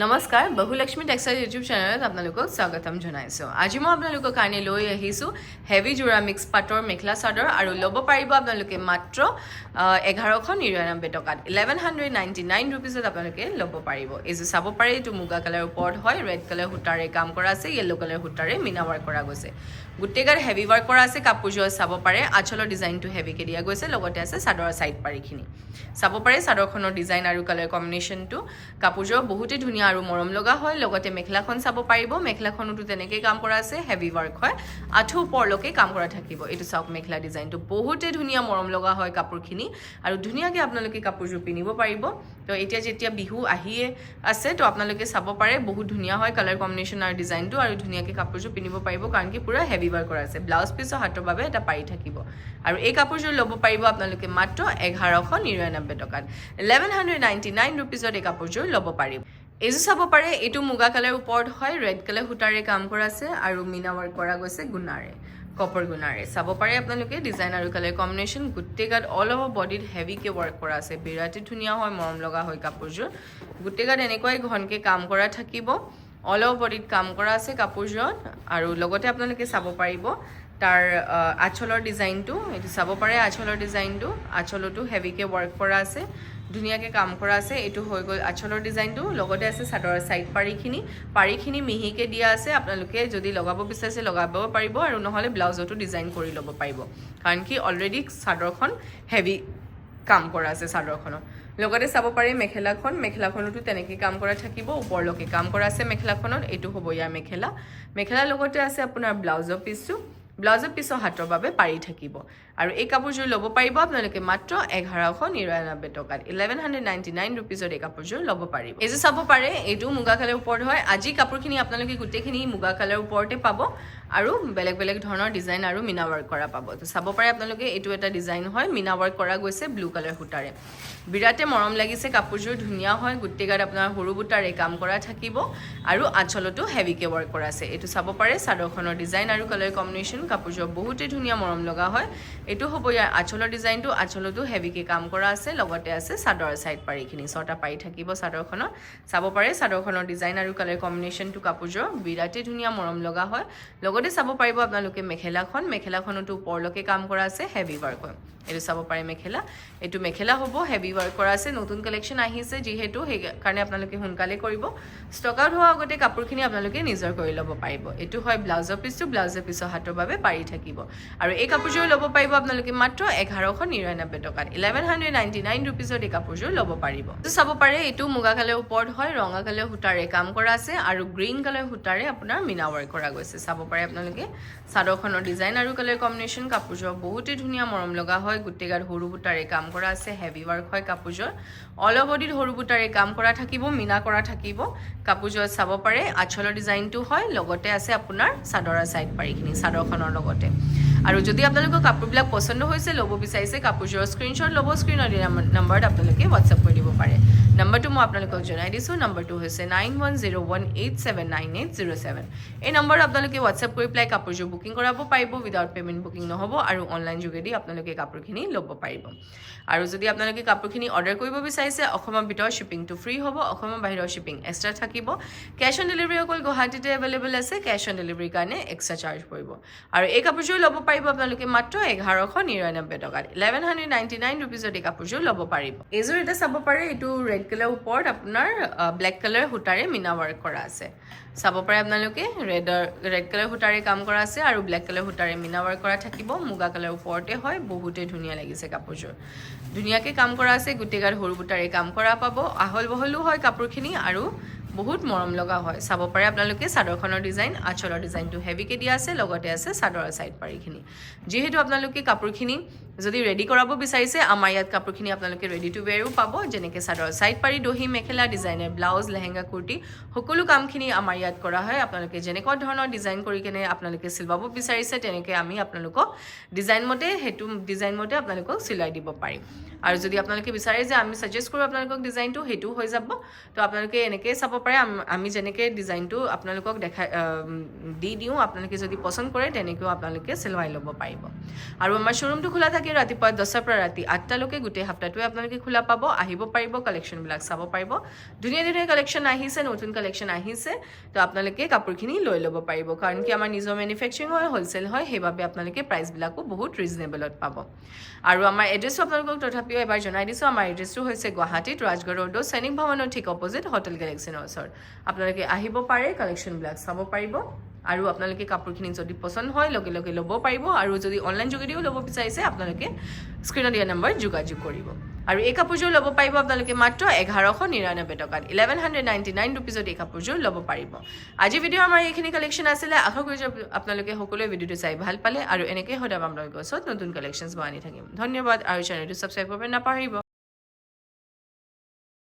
নমস্কাৰ বহুলক্ষ্মী textile YouTube চেনেলত আপোনালোকক স্বাগতম জনাইছোঁ। আজি মই আপোনালোকৰ কাৰণে লৈ আহিছোঁ হেভি জোৰা মিক্স পাটৰ মেখেলা চাদৰ আৰু ল'ব পাৰিব আপোনালোকে মাত্ৰ 1199 টকাত 1199 ৰুপিজত আপোনালোকে ল'ব পাৰিব। এইযোৰ চাব পাৰে, এইটো মুগা কালাৰ ওপৰত হয়, ৰেড কালাৰ সূতাৰে কাম কৰা আছে, য়েল্লো কালাৰ সূতাৰে মিনা ৱাৰ্ক কৰা গৈছে, গোটেইগাত হেভি ৱাৰ্ক কৰা আছে। কাপোৰযোৰ চাব পাৰে, আঁচলৰ ডিজাইনটো হেভিকৈ দিয়া গৈছে, লগতে আছে চাদৰৰ ছাইড পাৰিখিনি চাব পাৰে। চাদৰখনৰ ডিজাইন আৰু কালাৰ কম্বিনেশ্যনটো কাপোৰযোৰ বহুতেই ধুনীয়া আৰু মৰম লগা হয়। লগতে মেখেলাখন চাব পাৰিব, মেখেলাখনতো তেনেকৈ কাম কৰা আছে, হেভি ৱাৰ্ক হয়, আঁঠু ওপৰলৈকে কাম কৰা থাকিব। এইটো চাওক, মেখেলা ডিজাইনটো বহুতেই ধুনীয়া মৰম লগা হয় কাপোৰখিনি, আৰু ধুনীয়াকৈ আপোনালোকে কাপোৰযোৰ পিন্ধিব পাৰিব। তো এতিয়া যেতিয়া বিহু আহিয়ে আছে, তো আপোনালোকে চাব পাৰে, বহুত ধুনীয়া হয় কালাৰ কম্বিনেশ্যন আৰু ডিজাইনটো, আৰু ধুনীয়াকৈ কাপোৰযোৰ পিন্ধিব পাৰিব, কাৰণ কি পুৰা হেভি ৱাৰ্ক কৰা আছে। ব্লাউজ পিছৰ হাতৰ বাবে এটা পাৰি থাকিব, আৰু এই কাপোৰযোৰ ল'ব পাৰিব আপোনালোকে মাত্ৰ 1199 টকাত 1199 ৰুপিজত এই কাপোৰযোৰ ল'ব পাৰিব। এইযোৰ চাব পাৰে, এইটো মুগা কালাৰ ওপৰত হয়, ৰেড কালাৰ সূতাৰে কাম কৰা আছে আৰু মিনা ৱাৰ্ক কৰা গৈছে গুণাৰে, কপাৰ গুণাৰে চাব পাৰে আপোনালোকে। ডিজাইন আৰু কালাৰ কম্বিনেশ্যন গোটেইগাত অল অভাৰ বডিত হেভিকৈ ৱাৰ্ক কৰা আছে, বিৰাটেই ধুনীয়া হয়, মৰম লগা হয় কাপোৰযোৰ। গোটেইগাত এনেকুৱাই ঘনকৈ কাম কৰা থাকিব, অল অভাৰ বডিত কাম কৰা আছে কাপোৰযোৰত। আৰু লগতে আপোনালোকে চাব পাৰিব তাৰ আঁচলৰ ডিজাইনটো, এইটো চাব পাৰে আঁচলৰ ডিজাইনটো, আঁচলতো হেভিকৈ ৱাৰ্ক কৰা আছে, ধুনীয়াকৈ কাম কৰা আছে। এইটো হৈ গ'ল আঁচলৰ ডিজাইনটো, লগতে আছে চাদৰৰ ছাইড পাৰিখিনি মিহিকৈ দিয়া আছে। আপোনালোকে যদি লগাব বিচাৰিছে লগাব পাৰিব, আৰু নহ'লে ব্লাউজতো ডিজাইন কৰি ল'ব পাৰিব, কাৰণ কি অলৰেডি চাদৰখন হেভি কাম কৰা আছে চাদৰখনত। লগতে চাব পাৰি মেখেলাখনতো তেনেকৈ কাম কৰা থাকিব, ওপৰলৈকে কাম কৰা আছে মেখেলাখনত। এইটো হ'ব ইয়াৰ মেখেলাৰ লগতে আছে আপোনাৰ ব্লাউজৰ পিছৰ হাতৰ বাবে পাৰি থাকিব। আৰু এই কাপোৰযোৰ ল'ব পাৰিব আপোনালোকে মাত্ৰ 1199 টকাত 1199 ৰুপিজত এই কাপোৰযোৰ ল'ব পাৰিব। এইযোৰ চাব পাৰে, এইটো মুগা কালাৰ ওপৰত হয়। আজি কাপোৰখিনি আপোনালোকে গোটেইখিনি মুগা কালাৰ ওপৰতে পাব, আৰু বেলেগ বেলেগ ধৰণৰ ডিজাইন আৰু মিনা ৱাৰ্ক কৰা পাব। তো চাব পাৰে আপোনালোকে, এইটো এটা ডিজাইন হয়, মিনা ৱাৰ্ক কৰা গৈছে ব্লু কালাৰ সূতাৰে, বিৰাটে মৰম লাগিছে কাপোৰযোৰ, ধুনীয়া হয়। গোটেইগাত আপোনাৰ সৰু বুটাৰে কাম কৰা থাকিব, আৰু আঁচলতো হেভিকৈ ৱাৰ্ক কৰা আছে। এইটো চাব পাৰে চাদৰখনৰ ডিজাইন আৰু কালাৰ কম্বিনেশ্যন, কাপোৰযোৰ বহুতেই ধুনীয়া মৰম লগা হয়। এইটো হ'ব ইয়াৰ আঁচলৰ ডিজাইনটো, আঁচলতো হেভিকৈ কাম কৰা আছে, লগতে আছে চাদৰৰ ছাইড পাৰিখিনি, ছটা পাৰি থাকিব চাদৰখনত। চাব পাৰে চাদৰখনৰ ডিজাইন আৰু কালাৰ কম্বিনেশ্যনটো কাপোৰযোৰ বিৰাটেই ধুনীয়া মৰম লগা হয়। লগতে চাব পাৰিব আপোনালোকে মেখেলাখনতো ওপৰলৈকে কাম কৰা আছে, হেভি ৱাৰ্ক হয়। এইটো চাব পাৰে এইটো মেখেলা হ'ব, হেভি ৱাৰ্ক কৰা আছে। নতুন কালেকশ্যন আহিছে যিহেতু, সেইকাৰণে আপোনালোকে সোনকালে কৰিব, ষ্টক আউট হোৱাৰ আগতে কাপোৰখিনি আপোনালোকে নিজৰ কৰি ল'ব পাৰিব। এইটো হয় ব্লাউজৰ পিছৰ হাতৰ বাবে পাৰি থাকিব, আৰু এই কাপোৰযোৰ ল'ব পাৰিব আপোনালোকে মাত্ৰ 1199 টকাত 1199 ৰুপিজত এই কাপোৰযোৰ ল'ব পাৰিব। চাব পাৰে, এইটো মুগা কালাৰ ওপৰত হয়, ৰঙা কালাৰ সূতাৰে কাম কৰা আছে, আৰু গ্ৰীণ কালাৰ সূতাৰে আপোনাৰ মিনা ৱাৰ্ক কৰা গৈছে। চাব পাৰে আপোনালোকে চাদৰখনৰ ডিজাইন আৰু কালাৰ কম্বিনেশ্যন, কাপোৰযোৰ বহুতেই ধুনীয়া মৰম লগা হয়। গোটেইগাত সৰু বুটাৰে কাম কৰা আছে, হেভি ৱাৰ্ক হয় কাপোৰযোৰ, অল অভাৰ বডিত সৰু বুটাৰে কাম কৰা থাকিব, মিনা কৰা থাকিব। কাপোৰযোৰত চাব পাৰে আঁচলৰ ডিজাইনটো হয়, লগতে আছে আপোনাৰ চাদৰৰ ছাইড পাৰিখিনি চাদৰখনৰ লগতে। আৰু যদি আপোনালোকৰ কাপোৰবিলাক পচন্দ হৈছে, ল'ব বিচাৰিছে, কাপোৰযোৰৰ স্ক্ৰীনশ্বট ল'ব, স্ক্ৰীনৰ নম্বৰত আপোনালোকে হোৱাটছএপ কৰি দিব পাৰে। নম্বৰটো মই আপোনালোকক জনাই দিছোঁ, নম্বৰটো হৈছে 9101879807। এই নম্বৰত আপোনালোকে হোৱাটছএপ কৰি পেলাই কাপোৰযোৰ বুকিং কৰাব পাৰিব, উইদাউট পে'মেণ্ট বুকিং নহ'ব, আৰু অনলাইন যোগেদি আপোনালোকে কাপোৰখিনি ল'ব পাৰিব। আৰু যদি আপোনালোকে কাপোৰখিনি অৰ্ডাৰ কৰিব বিচাৰিছে, অসমৰ ভিতৰত শ্বিপিংটো ফ্ৰী হ'ব, অসমৰ বাহিৰৰ শ্বিপিং এক্সট্ৰা থাকিব। কেছ অন ডেলিভাৰী অকল গুৱাহাটীতে এভেইলেবল আছে, কেছ অন ডেলিভাৰীৰ কাৰণে এক্সট্ৰা চাৰ্জ পৰিব। আৰু এই কাপোৰযোৰ ল'ব পাৰিব আপোনালোকে মাত্ৰ 1199 টকাত 1199 ৰুপিজত এই কাপোৰযোৰ ল'ব পাৰিব। এইযোৰ এটা চাব পাৰে, এইটো ৰেড কালাৰ ওপৰত আপোনাৰ ব্লেক কালাৰ সূতাৰে মিনা ৱাৰ্ক কৰা আছে। চাব পাৰে আপোনালোকে, ৰেড কালাৰ সূতাৰে কাম কৰা আছে, আৰু ব্লেক কালাৰ সূতাৰে মিনা ৱাৰ্ক কৰা থাকিব। মুগা কালাৰ ওপৰতে হয়, বহুতেই ধুনীয়া লাগিছে কাপোৰযোৰ, ধুনীয়াকৈ কাম কৰা আছে। গোটেইগাত সৰু বুটাৰে কাম কৰা পাব, আহল বহলো হয় কাপোৰখিনি, আৰু বহুত মৰম লগা হয়। চাব পাৰে আপোনালোকে চাদৰখনৰ ডিজাইন, আঁচলৰ ডিজাইনটো হেভিকৈ দিয়া আছে, লগতে আছে চাদৰৰ ছাইড পাৰিখিনি। যিহেতু আপোনালোকে কাপোৰখিনি যদি ৰেডি কৰাব বিচাৰিছে, আমাৰ ইয়াত কাপোৰখিনি আপোনালোকে ৰেডি টু ৱেৰো পাব, যেনেকৈ চাদৰৰ ছাইড পাৰি, দহি মেখেলা, ডিজাইনাৰ ব্লাউজ, লেহেংগা কুৰ্তি, সকলো কামখিনি আমাৰ ইয়াত কৰা হয়। আপোনালোকে যেনেকুৱা ধৰণৰ ডিজাইন কৰি কেনে আপোনালোকে চিলাব বিচাৰিছে, তেনেকৈ আমি আপোনালোকক ডিজাইন মতে আপোনালোকক চিলাই দিব পাৰিম। আৰু যদি আপোনালোকে বিচাৰে যে আমি ছাজেষ্ট কৰোঁ আপোনালোকক ডিজাইনটো, সেইটো হৈ যাব। তো আপোনালোকে এনেকৈ চাব পাৰে আমি যেনেকৈ ডিজাইনটো আপোনালোকক দি দিওঁ আপোনালোকে যদি পচন্দ কৰে তেনেকৈও আপোনালোকে চিলোৱাই ল'ব পাৰিব আৰু আমাৰ শ্ব'ৰুমটো খোলা থাকে ৰাতিপুৱা 10ৰ পৰা ৰাতি 8টালৈকে গোটেই সপ্তাহটোৱে আপোনালোকে খোলা পাব আহিব পাৰিব কালেকশ্যনবিলাক চাব পাৰিব ধুনীয়া ধুনীয়া কালেকশ্যন আহিছে নতুন কালেকশ্যন আহিছে তো আপোনালোকে কাপোৰখিনি লৈ ল'ব পাৰিব কাৰণ কি আমাৰ নিজৰ মেনুফেকচাৰিং হয় হ'লচেল হয় সেইবাবে আপোনালোকে প্ৰাইচবিলাকো বহুত ৰিজনেবলত পাব আৰু আমাৰ এড্ৰেছটো আপোনালোকক তথাপিও এবাৰ জনাই দিছোঁ আমাৰ এড্ৰেছটো হৈছে গুৱাহাটীত ৰাজগড় ৰোডৰ সৈনিক ভৱনৰ ঠিক অপজিট হোটেল গেলেক্সিৰ ওচৰত আপোনালোকে আহিব পাৰে কালেকশ্যনবিলাক চাব পাৰিব আৰু আপোনালোকে কাপোৰখিনি যদি পচন্দ হয় লগে লগে ল'ব পাৰিব আৰু যদি অনলাইন যোগেদিও ল'ব বিচাৰিছে আপোনালোকে স্ক্ৰীণত দিয়া নম্বৰ যোগাযোগ কৰিব আৰু এই কাপোৰযোৰ ল'ব পাৰিব আপোনালোকে মাত্ৰ 1199 টকাত 1199 ৰুপিজত এই কাপোৰযোৰ ল'ব পাৰিব আজি ভিডিঅ' আমাৰ এইখিনি কালেকশ্যন আছিলে আশা কৰিছোঁ আপোনালোকে সকলোৱে ভিডিঅ'টো চাই ভাল পালে আৰু এনেকৈ সদায় আপোনালোকৰ ওচৰত নতুন কালেকশ্যনছ মই আনি থাকিম ধন্যবাদ আৰু চেনেলটো ছাবস্ক্ৰাইব কৰিব নাপাহৰিব